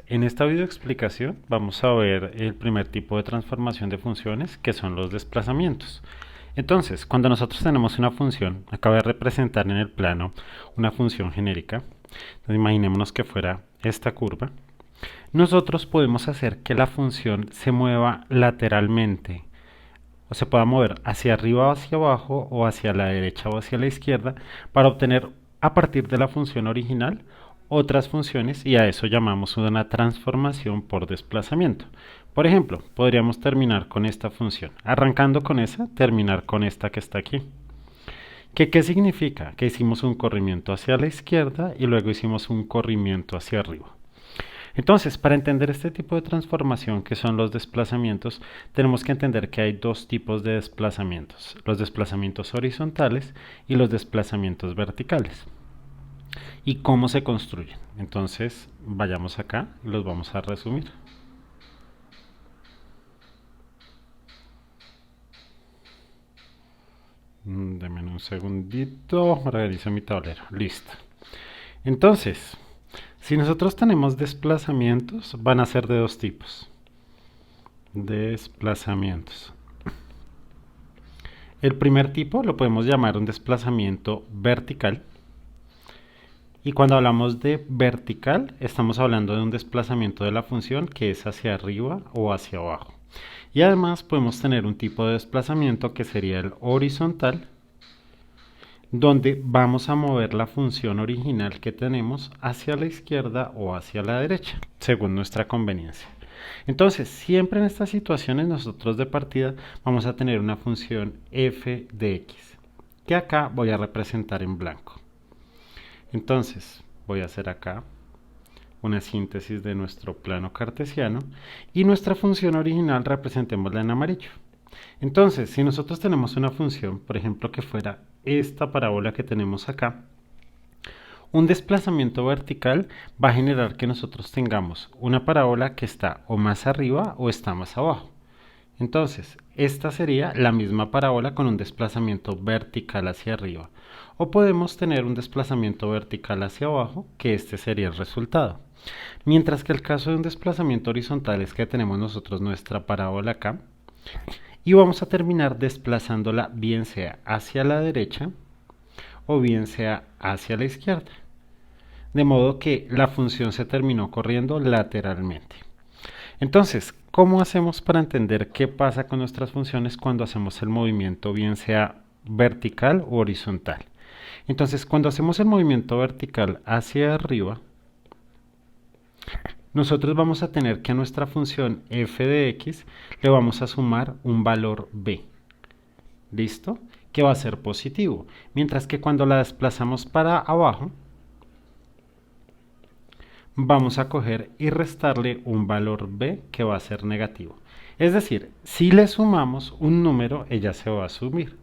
En esta video explicación vamos a ver el primer tipo de transformación de funciones, que son los desplazamientos. Entonces, cuando nosotros tenemos una función, acaba de representar en el plano una función genérica, entonces imaginémonos que fuera esta curva, nosotros podemos hacer que la función se mueva lateralmente, o se pueda mover hacia arriba o hacia abajo, o hacia la derecha o hacia la izquierda, para obtener a partir de la función original otras funciones, y a eso llamamos una transformación por desplazamiento. Por ejemplo, podríamos terminar con esta función, arrancando con esa, terminar con esta que está aquí. ¿Qué significa? Que hicimos un corrimiento hacia la izquierda y luego hicimos un corrimiento hacia arriba. Entonces, para entender este tipo de transformación que son los desplazamientos, tenemos que entender que hay dos tipos de desplazamientos: los desplazamientos horizontales y los desplazamientos verticales. ¿Y cómo se construyen? Entonces, vayamos acá y los vamos a resumir. Denme un segundito, organizo mi tablero. Listo. Entonces, si nosotros tenemos desplazamientos, van a ser de dos tipos. Desplazamientos. El primer tipo lo podemos llamar un desplazamiento vertical. Y cuando hablamos de vertical, estamos hablando de un desplazamiento de la función que es hacia arriba o hacia abajo. Y además podemos tener un tipo de desplazamiento que sería el horizontal, donde vamos a mover la función original que tenemos hacia la izquierda o hacia la derecha, según nuestra conveniencia. Entonces, siempre en estas situaciones nosotros de partida vamos a tener una función f de x, que acá voy a representar en blanco. Entonces, voy a hacer acá una síntesis de nuestro plano cartesiano y nuestra función original representémosla en amarillo. Entonces, si nosotros tenemos una función, por ejemplo, que fuera esta parábola que tenemos acá, un desplazamiento vertical va a generar que nosotros tengamos una parábola que está o más arriba o está más abajo. Entonces, esta sería la misma parábola con un desplazamiento vertical hacia arriba. O podemos tener un desplazamiento vertical hacia abajo, que este sería el resultado. Mientras que el caso de un desplazamiento horizontal es que tenemos nosotros nuestra parábola acá, y vamos a terminar desplazándola bien sea hacia la derecha o bien sea hacia la izquierda. De modo que la función se terminó corriendo lateralmente. Entonces, ¿cómo hacemos para entender qué pasa con nuestras funciones cuando hacemos el movimiento bien sea vertical o horizontal? Entonces, cuando hacemos el movimiento vertical hacia arriba, nosotros vamos a tener que a nuestra función f de x le vamos a sumar un valor b. ¿Listo? Que va a ser positivo. Mientras que cuando la desplazamos para abajo, vamos a coger y restarle un valor b que va a ser negativo. Es decir, si le sumamos un número, ella se va a subir.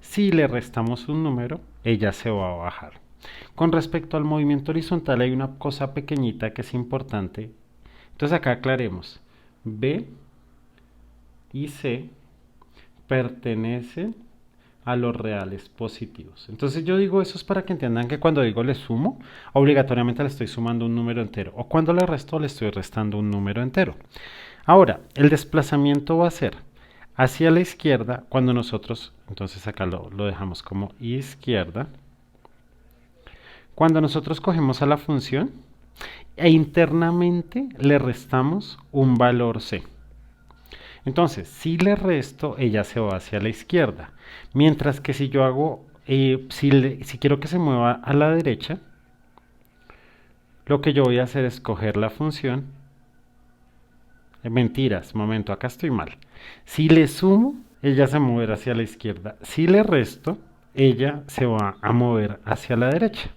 Si le restamos un número, ella se va a bajar. Con respecto al movimiento horizontal hay una cosa pequeñita que es importante. Entonces acá aclaremos. B y C pertenecen a los reales positivos. Entonces yo digo eso es para que entiendan que cuando digo le sumo, obligatoriamente le estoy sumando un número entero, o cuando le resto le estoy restando un número entero. Ahora, el desplazamiento va a ser hacia la izquierda cuando nosotros, entonces acá lo dejamos como izquierda, cuando nosotros cogemos a la función e internamente le restamos un valor c. Entonces, si le resto, ella se va hacia la izquierda. Mientras que si yo hago, si quiero que se mueva a la derecha, lo que yo voy a hacer es coger la función. Mentiras, momento, acá estoy mal. Si le sumo, ella se moverá hacia la izquierda. Si le resto, ella se va a mover hacia la derecha.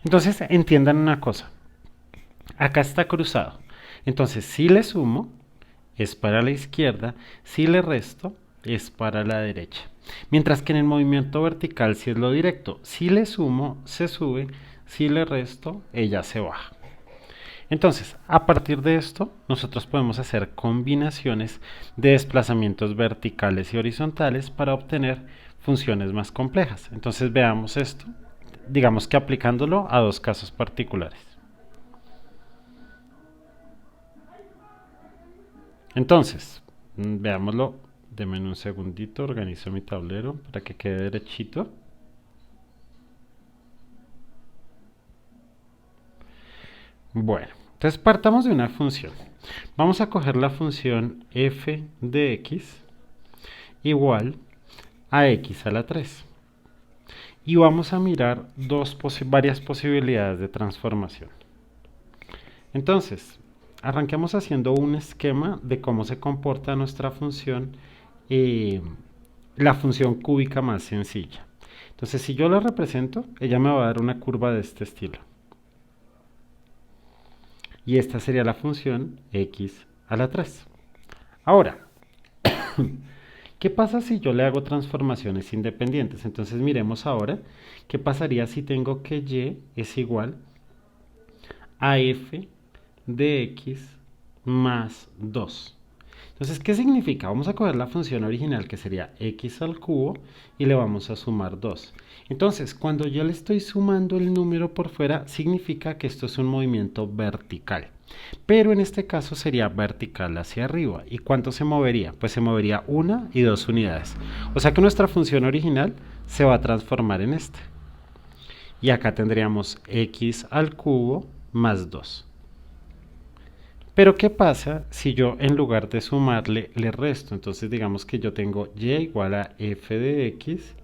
Entonces, entiendan una cosa. Acá está cruzado. Entonces, si le sumo, es para la izquierda, si le resto, es para la derecha. Mientras que en el movimiento vertical, si es lo directo, si le sumo, se sube, si le resto, ella se baja. Entonces, a partir de esto, nosotros podemos hacer combinaciones de desplazamientos verticales y horizontales para obtener funciones más complejas. Entonces, veamos esto, digamos que aplicándolo a dos casos particulares. Entonces, veámoslo. Deme un segundito, organizo mi tablero para que quede derechito. Bueno, entonces partamos de una función. Vamos a coger la función f de x igual a x a la 3. Y vamos a mirar varias posibilidades de transformación. Entonces, arranquemos haciendo un esquema de cómo se comporta nuestra función, eh, la función cúbica más sencilla. Entonces, si yo la represento, ella me va a dar una curva de este estilo. Y esta sería la función x a la 3. Ahora, ¿qué pasa si yo le hago transformaciones independientes? Entonces miremos ahora qué pasaría si tengo que y es igual a f de x más 2. Entonces, ¿qué significa? Vamos a coger la función original que sería x al cubo y le vamos a sumar 2. Entonces, cuando yo le estoy sumando el número por fuera, significa que esto es un movimiento vertical. Pero en este caso sería vertical hacia arriba. ¿Y cuánto se movería? Pues se movería 1 y 2 unidades. O sea que nuestra función original se va a transformar en esta. Y acá tendríamos x al cubo más 2. Pero ¿qué pasa si yo en lugar de sumarle le resto? Entonces digamos que yo tengo y igual a f de x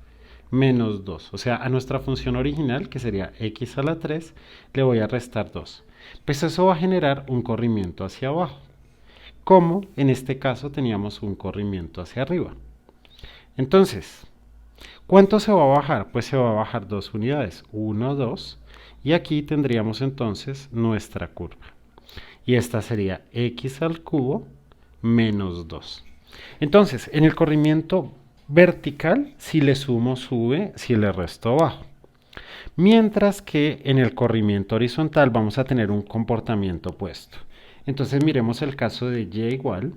menos 2. O sea, a nuestra función original, que sería x a la 3, le voy a restar 2. Pues eso va a generar un corrimiento hacia abajo. Como en este caso teníamos un corrimiento hacia arriba. Entonces, ¿cuánto se va a bajar? Pues se va a bajar 2 unidades. 1, 2. Y aquí tendríamos entonces nuestra curva. Y esta sería x al cubo menos 2. Entonces, en el corrimiento vertical, si le sumo sube, si le resto bajo. Mientras que en el corrimiento horizontal vamos a tener un comportamiento opuesto. Entonces miremos el caso de y igual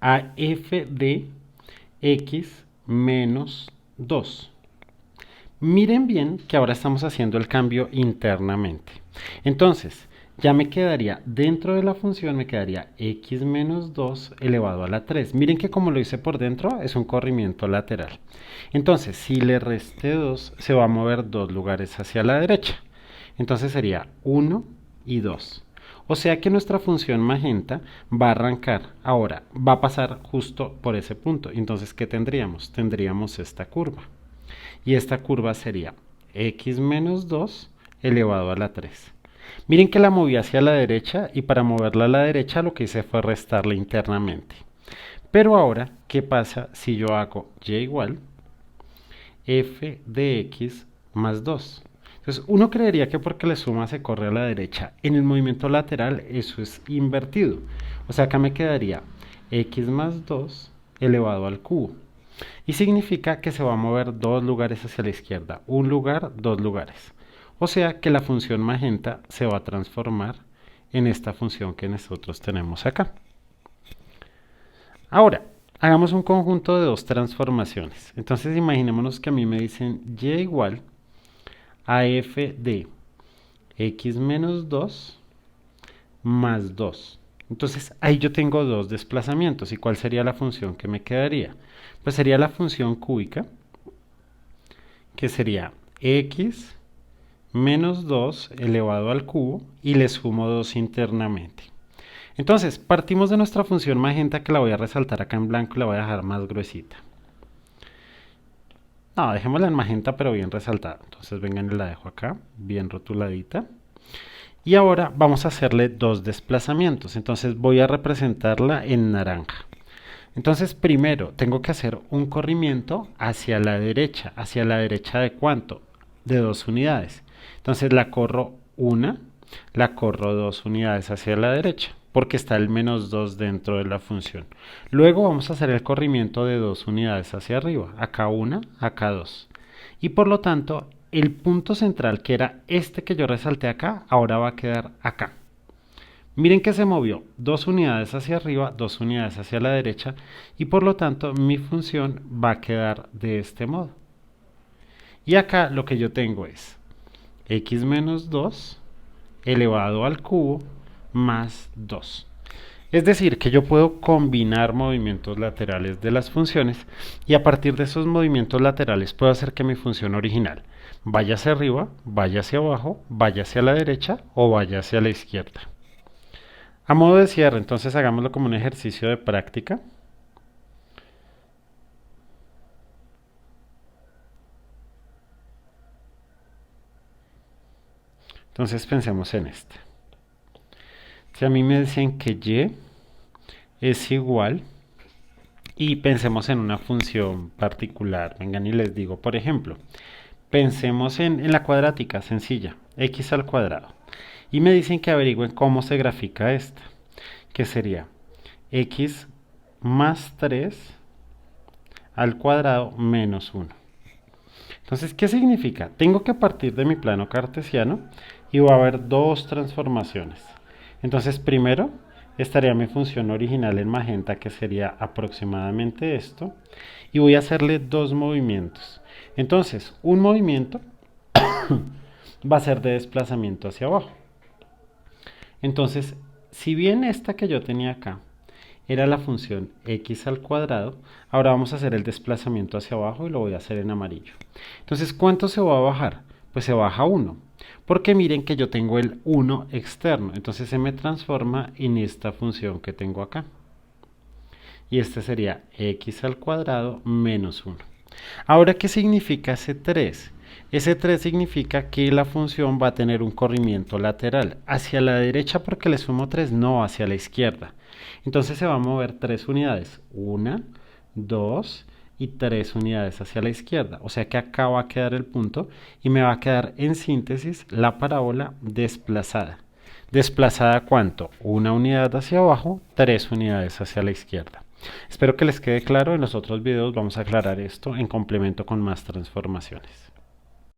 a f de x menos 2. Miren bien que ahora estamos haciendo el cambio internamente. Entonces, ya me quedaría, dentro de la función me quedaría x menos 2 elevado a la 3. Miren que como lo hice por dentro, es un corrimiento lateral. Entonces, si le resté 2, se va a mover 2 lugares hacia la derecha. Entonces sería 1 y 2. O sea que nuestra función magenta va a arrancar. Ahora, va a pasar justo por ese punto. Entonces, ¿qué tendríamos? Tendríamos esta curva. Y esta curva sería x menos 2 elevado a la 3. Miren que la moví hacia la derecha y para moverla a la derecha lo que hice fue restarle internamente. Pero ahora, ¿qué pasa si yo hago y igual f de x más 2? Entonces, uno creería que porque le suma se corre a la derecha. En el movimiento lateral eso es invertido. O sea, acá me quedaría x más 2 elevado al cubo. Y significa que se va a mover 2 lugares hacia la izquierda. Un lugar, 2 lugares. O sea que la función magenta se va a transformar en esta función que nosotros tenemos acá. Ahora, hagamos un conjunto de dos transformaciones. Entonces imaginémonos que a mí me dicen y igual a f de x menos 2 más 2. Entonces ahí yo tengo dos desplazamientos. ¿Y cuál sería la función que me quedaría? Pues sería la función cúbica, que sería x menos 2 elevado al cubo y le sumo 2 internamente. Entonces, partimos de nuestra función magenta que la voy a resaltar acá en blanco y la voy a dejar más gruesita. No, dejémosla en magenta pero bien resaltada. Entonces vengan y la dejo acá, bien rotuladita. Y ahora vamos a hacerle dos desplazamientos. Entonces voy a representarla en naranja. Entonces primero tengo que hacer un corrimiento hacia la derecha. ¿Hacia la derecha de cuánto? De 2 unidades. Entonces la corro una, la corro 2 unidades hacia la derecha, porque está el menos 2 dentro de la función. Luego vamos a hacer el corrimiento de 2 unidades hacia arriba. Acá una, acá 2. Y por lo tanto, el punto central, que era este que yo resalté acá, ahora va a quedar acá. Miren que se movió 2 unidades hacia arriba, 2 unidades hacia la derecha, y por lo tanto mi función va a quedar de este modo. Y acá lo que yo tengo es x menos 2 elevado al cubo más 2. Es decir, que yo puedo combinar movimientos laterales de las funciones y a partir de esos movimientos laterales puedo hacer que mi función original vaya hacia arriba, vaya hacia abajo, vaya hacia la derecha o vaya hacia la izquierda. A modo de cierre, entonces hagámoslo como un ejercicio de práctica. Entonces pensemos en este. Si a mí me dicen que y es igual, y pensemos en una función particular, vengan y les digo, por ejemplo, pensemos en la cuadrática sencilla, x al cuadrado, y me dicen que averigüen cómo se grafica esta, que sería x más 3 al cuadrado menos 1. Entonces, ¿qué significa? Tengo que partir de mi plano cartesiano y va a haber dos transformaciones. Entonces, primero estaría mi función original en magenta, que sería aproximadamente esto, y voy a hacerle dos movimientos. Entonces, un movimiento va a ser de desplazamiento hacia abajo. Entonces, si bien esta que yo tenía acá era la función x al cuadrado, ahora vamos a hacer el desplazamiento hacia abajo y lo voy a hacer en amarillo. Entonces, ¿cuánto se va a bajar? Pues se baja 1, porque miren que yo tengo el 1 externo, entonces se me transforma en esta función que tengo acá. Y este sería x al cuadrado menos 1. Ahora, ¿qué significa ese 3? Ese 3 significa que la función va a tener un corrimiento lateral hacia la derecha porque le sumo 3, no hacia la izquierda. Entonces se va a mover 3 unidades, 1, 2 y 3 unidades hacia la izquierda. O sea que acá va a quedar el punto y me va a quedar en síntesis la parábola desplazada. ¿Desplazada cuánto? Una unidad hacia abajo, 3 unidades hacia la izquierda. Espero que les quede claro. En los otros videos vamos a aclarar esto en complemento con más transformaciones.